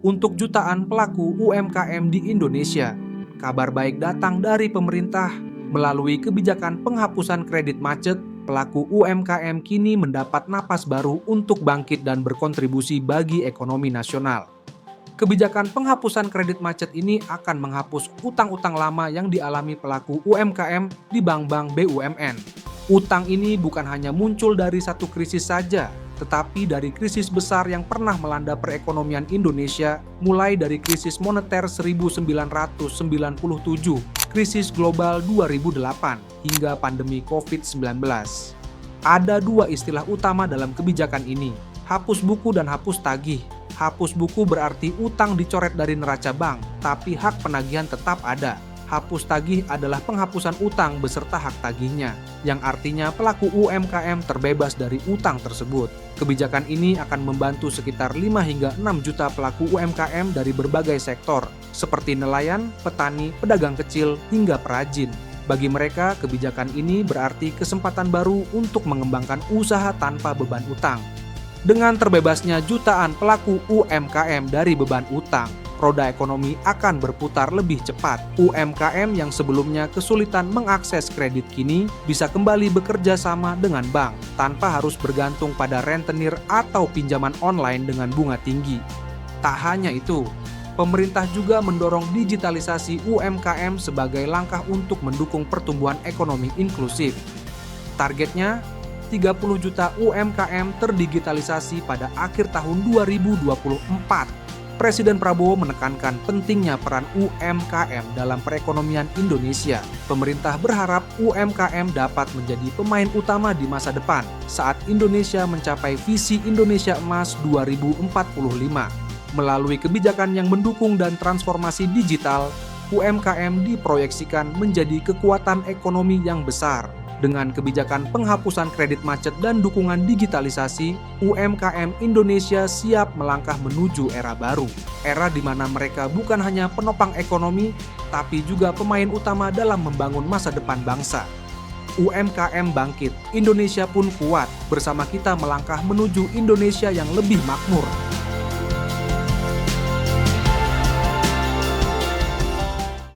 Untuk jutaan pelaku UMKM di Indonesia, kabar baik datang dari pemerintah. Melalui kebijakan penghapusan kredit macet, pelaku UMKM kini mendapat napas baru untuk bangkit dan berkontribusi bagi ekonomi nasional. Kebijakan penghapusan kredit macet ini akan menghapus utang-utang lama yang dialami pelaku UMKM di bank-bank BUMN. Utang ini bukan hanya muncul dari satu krisis saja, tetapi dari krisis besar yang pernah melanda perekonomian Indonesia, mulai dari krisis moneter 1997, krisis global 2008, hingga pandemi COVID-19. Ada dua istilah utama dalam kebijakan ini, hapus buku dan hapus tagih. Hapus buku berarti utang dicoret dari neraca bank, tapi hak penagihan tetap ada. Hapus tagih adalah penghapusan utang beserta hak tagihnya, yang artinya pelaku UMKM terbebas dari utang tersebut. Kebijakan ini akan membantu sekitar 5 hingga 6 juta pelaku UMKM dari berbagai sektor, seperti nelayan, petani, pedagang kecil, hingga perajin. Bagi mereka, kebijakan ini berarti kesempatan baru untuk mengembangkan usaha tanpa beban utang. Dengan terbebasnya jutaan pelaku UMKM dari beban utang, roda ekonomi akan berputar lebih cepat. UMKM yang sebelumnya kesulitan mengakses kredit kini bisa kembali bekerja sama dengan bank tanpa harus bergantung pada rentenir atau pinjaman online dengan bunga tinggi. Tak hanya itu, pemerintah juga mendorong digitalisasi UMKM sebagai langkah untuk mendukung pertumbuhan ekonomi inklusif. Targetnya, 30 juta UMKM terdigitalisasi pada akhir tahun 2024. Presiden Prabowo menekankan pentingnya peran UMKM dalam perekonomian Indonesia. Pemerintah berharap UMKM dapat menjadi pemain utama di masa depan saat Indonesia mencapai visi Indonesia Emas 2045. Melalui kebijakan yang mendukung dan transformasi digital, UMKM diproyeksikan menjadi kekuatan ekonomi yang besar. Dengan kebijakan penghapusan kredit macet dan dukungan digitalisasi, UMKM Indonesia siap melangkah menuju era baru. Era di mana mereka bukan hanya penopang ekonomi, tapi juga pemain utama dalam membangun masa depan bangsa. UMKM bangkit, Indonesia pun kuat. Bersama kita melangkah menuju Indonesia yang lebih makmur.